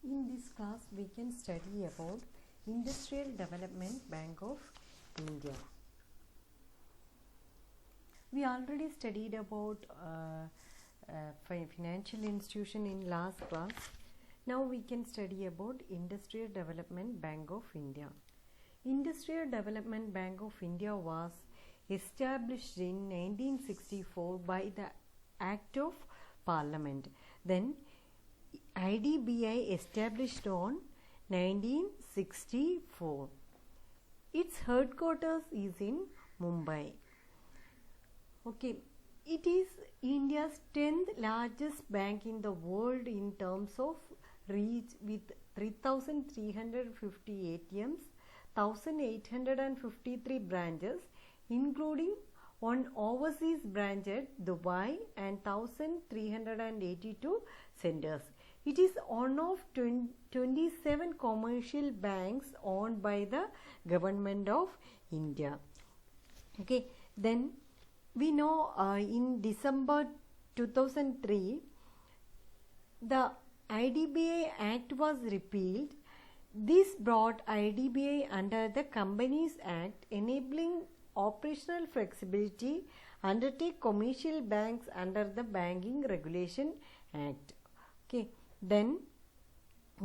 In this class, we can study about Industrial Development Bank of India. We already studied about financial institution in last class. Now we can study about Industrial Development Bank of India. Industrial Development Bank of India was established in 1964 by the Act of Parliament. Then IDBI established on 1964. Its headquarters is in Mumbai. Okay, it is India's 10th largest bank in the world in terms of reach, with 3,350 ATMs, 1,853 branches, including one overseas branch at Dubai and 1,382 centers. It is one of 27 commercial banks owned by the government of India. Okay, then we know in December 2003, the IDBI Act was repealed. This brought IDBI under the Companies Act, enabling operational flexibility, undertake commercial banks under the Banking Regulation Act. Okay, then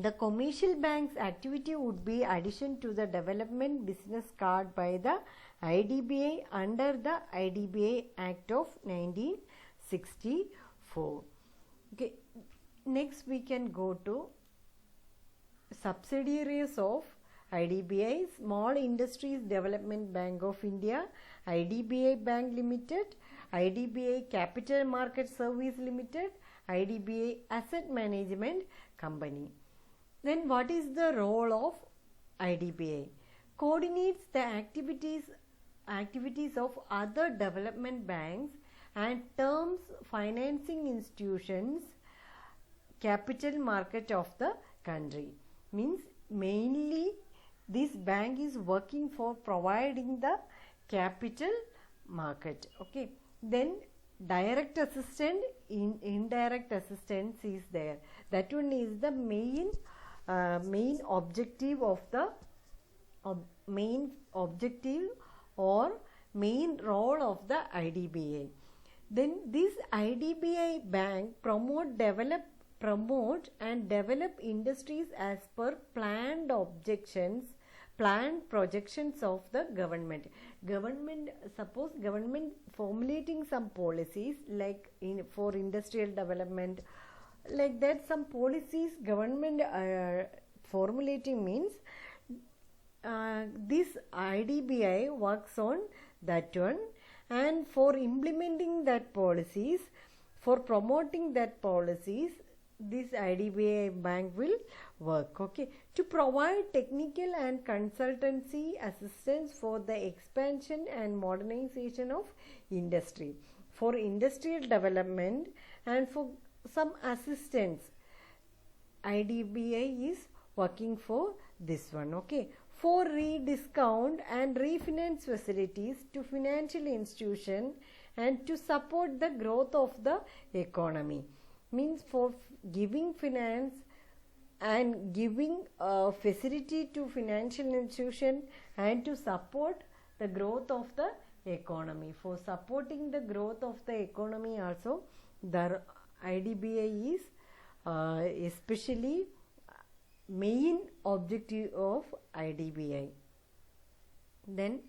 the commercial bank's activity would be addition to the development business card by the IDBI under the IDBI Act of 1964. Okay, next we can go to subsidiaries of IDBI: Small Industries Development Bank of India, IDBI Bank Limited, IDBI Capital Market Service Limited, IDBI Asset Management Company. Then what is the role of IDBI? Coordinates the activities of other development banks and terms financing institutions capital market of the country. Means mainly this bank is working for providing the capital market. Okay, then direct assistance, indirect assistance is there. That one is the main objective of the main role of the IDBI. Then this IDBI bank promote and develop industries as per planned projections of the government. Suppose government formulating some policies like for industrial development, like that some policies government formulating means this IDBI works on that one, and for implementing that policies, for promoting that policies, this IDBI bank will work. Okay, to provide technical and consultancy assistance for the expansion and modernization of industry, for industrial development, and for some assistance, IDBI is working for this one. Okay, for rediscount and refinance facilities to financial institution and to support the growth of the economy. Means for giving finance and giving facility to financial institution and to support the growth of the economy. For supporting the growth of the economy also, the IDBI is especially main objective of IDBI. Then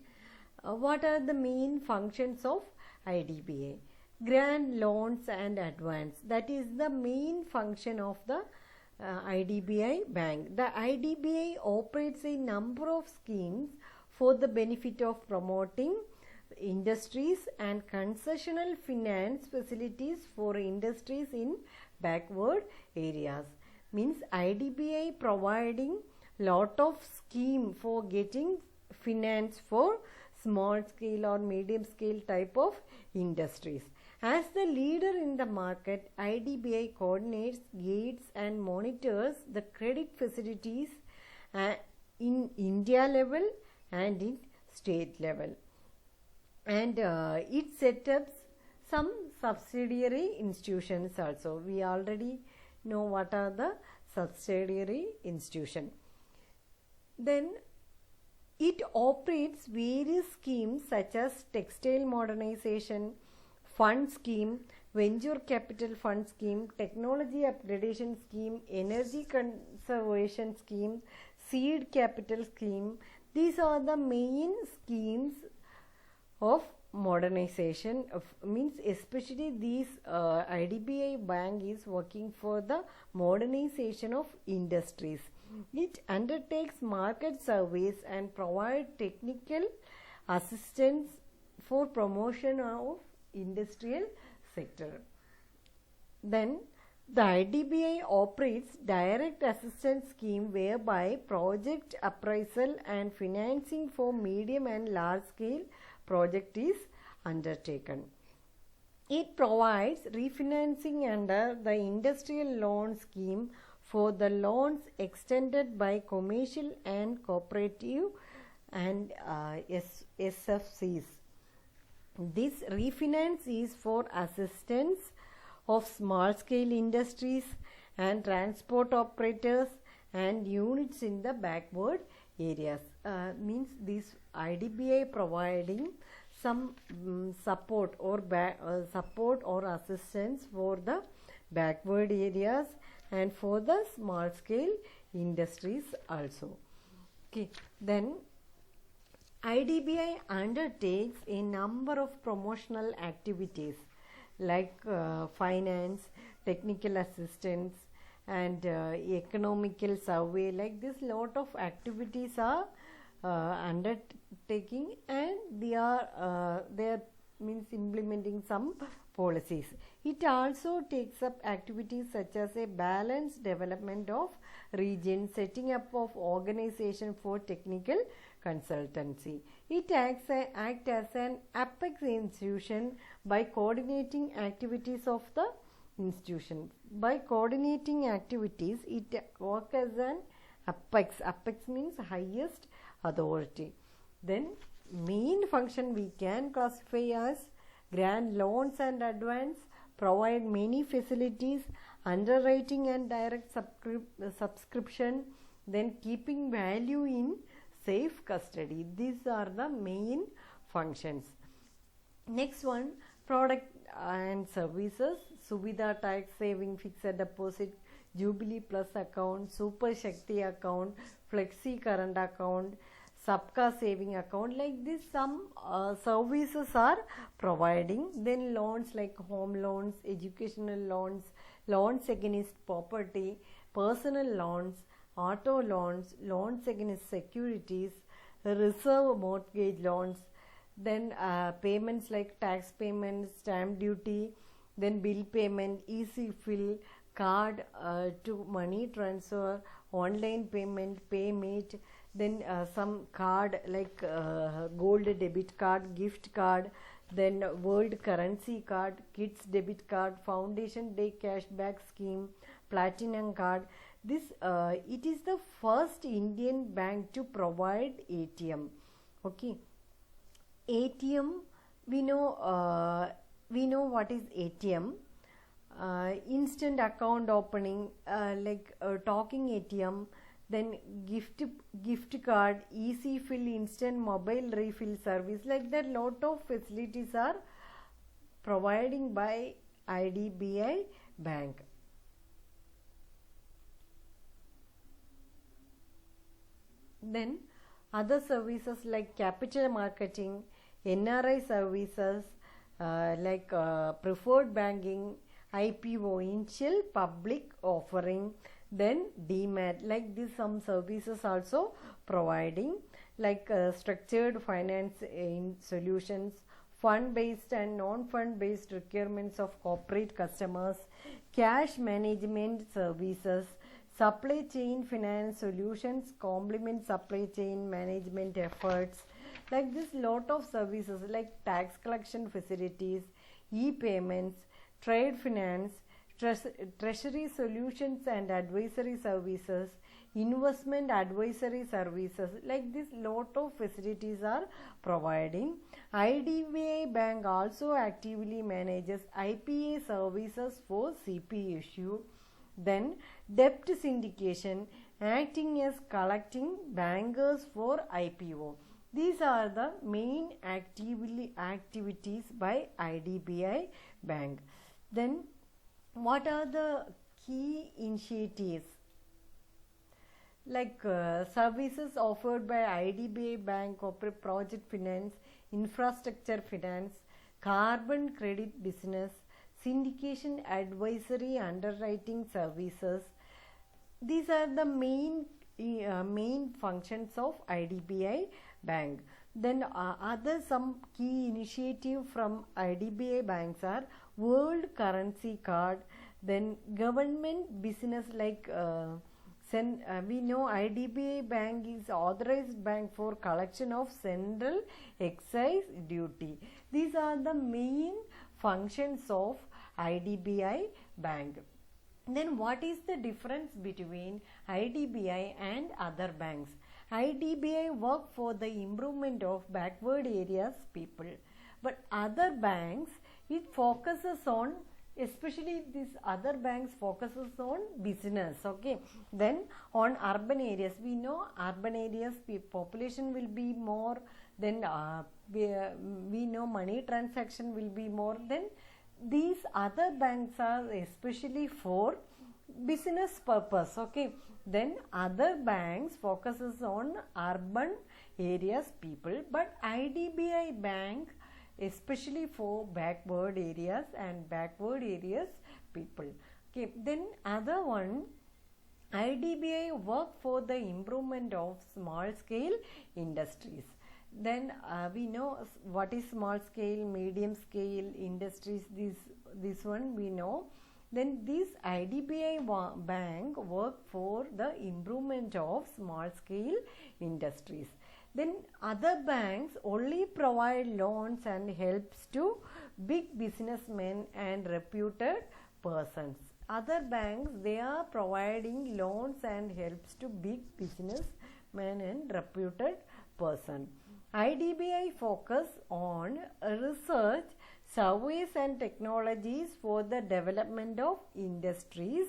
what are the main functions of IDBI? Grant loans and advance, that is the main function of the IDBI bank. The IDBI operates a number of schemes for the benefit of promoting industries and concessional finance facilities for industries in backward areas. Means IDBI providing lot of scheme for getting finance for small scale or medium scale type of industries. As the leader in the market, IDBI coordinates, guides and monitors the credit facilities in India level and in state level. And it sets up some subsidiary institutions also. We already know what are the subsidiary institution. Then it operates various schemes such as textile modernization fund scheme, venture capital fund scheme, technology upgradation scheme, energy conservation scheme, seed capital scheme. These are the main schemes of modernization means especially these IDBI bank is working for the modernization of industries. It undertakes market surveys and provide technical assistance for promotion of industrial sector. Then the IDBI operates direct assistance scheme whereby project appraisal and financing for medium and large scale project is undertaken. It provides refinancing under the industrial loan scheme for the loans extended by commercial and cooperative and SFCs. This refinance is for assistance of small scale industries and transport operators and units in the backward areas. Means this IDBI providing some support or assistance for the backward areas and for the small scale industries also. Okay, then IDBI undertakes a number of promotional activities like finance, technical assistance and economical survey. Like this lot of activities are undertaking and they are means implementing some policies. It also takes up activities such as a balanced development of region, setting up of organization for technical consultancy. It acts as an apex institution by coordinating activities of the institution. By coordinating activities, it works as an apex. Apex means highest authority. Then main function we can classify as grant loans and advance, provide many facilities, underwriting and direct subscription, then keeping value in safe custody. These are the main functions. Next one, product and services, Suvidha tax saving fixed deposit, Jubilee Plus account, Super Shakti account, Flexi current account, Sabka saving account. Like this some services are providing. Then loans like home loans, educational loans, loans against property, personal loans, auto loans, loans against securities, reserve mortgage loans, then payments like tax payments, stamp duty, then bill payment, easy fill, card to money transfer, online payment, PayMate, then some card like gold debit card, gift card, then world currency card, kids debit card, foundation day cashback scheme, platinum card. This it is the first Indian bank to provide ATM. Okay, ATM we know what is ATM. Instant account opening, like talking ATM, then gift card, easy fill, instant mobile refill service. Like that, lot of facilities are providing by IDBI bank. Then other services like capital marketing, NRI services, like preferred banking, IPO, initial public offering, then DMAT. Like this some services also providing, like structured finance in solutions, fund based and non-fund based requirements of corporate customers, cash management services, supply chain finance solutions complement supply chain management efforts. Like this lot of services like tax collection facilities, e-payments, trade finance, treasury solutions and advisory services, investment advisory services. Like this lot of facilities are providing. IDBI bank also actively manages IPA services for CP issue, Then debt syndication, acting as collecting bankers for IPO. These are the main activities by IDBI Bank. Then what are the key initiatives? Like services offered by IDBI Bank, corporate project finance, infrastructure finance, carbon credit business, syndication advisory underwriting services. These are the main functions of IDBI Bank. Then other some key initiative from IDBI banks are World Currency Card, then government business like we know IDBI Bank is authorized bank for collection of central excise duty. These are the main functions of IDBI Bank. Then what is the difference between IDBI and other banks? IDBI work for the improvement of backward areas people, but other banks, it focuses on, especially these other banks focuses on business. Okay, then on urban areas, we know urban areas population will be more, then we know money transaction will be more. Then these other banks are especially for business purpose. Okay, then other banks focuses on urban areas people, but IDBI Bank especially for backward areas people. Okay, then other one, IDBI work for the improvement of small scale industries. Then we know what is small scale, medium scale industries, this one we know. Then this IDBI bank work for the improvement of small scale industries. Then other banks only provide loans and helps to big businessmen and reputed persons. Other banks, they are providing loans and helps to big businessmen and reputed person. IDBI focus on research, surveys and technologies for the development of industries.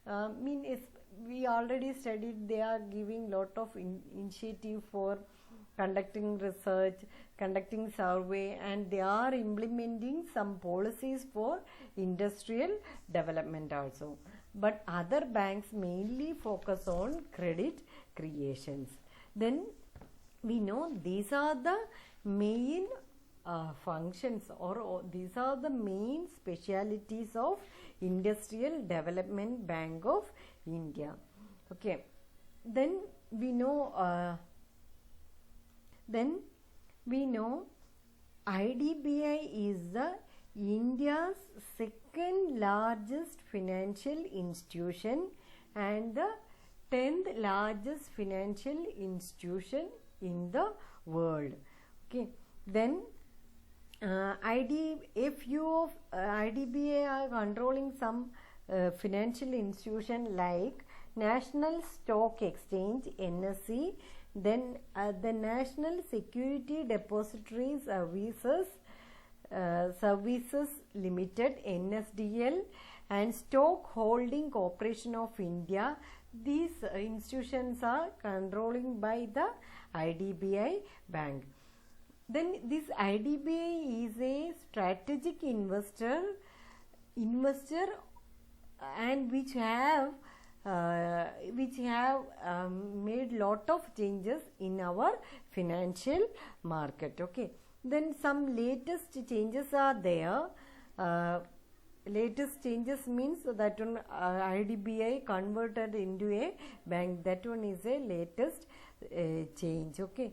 We already studied, they are giving lot of initiative for conducting research, conducting survey, and they are implementing some policies for industrial development also. But other banks mainly focus on credit creations. Then we know these are the main functions, or these are the main specialities of Industrial Development Bank of India. Okay, then we know IDBI is the India's second largest financial institution and the 10th largest financial institution in the world. Okay, then few of IDBI are controlling some financial institution like National Stock Exchange NSE, then the National Security Depository Services Limited NSDL, and Stock Holding Corporation of India. These institutions are controlling by the IDBI Bank. Then this IDBI is a strategic investor and which have made lot of changes in our financial market. Okay, then some latest changes are there. Latest changes means that one IDBI converted into a bank, that one is a latest change. Okay,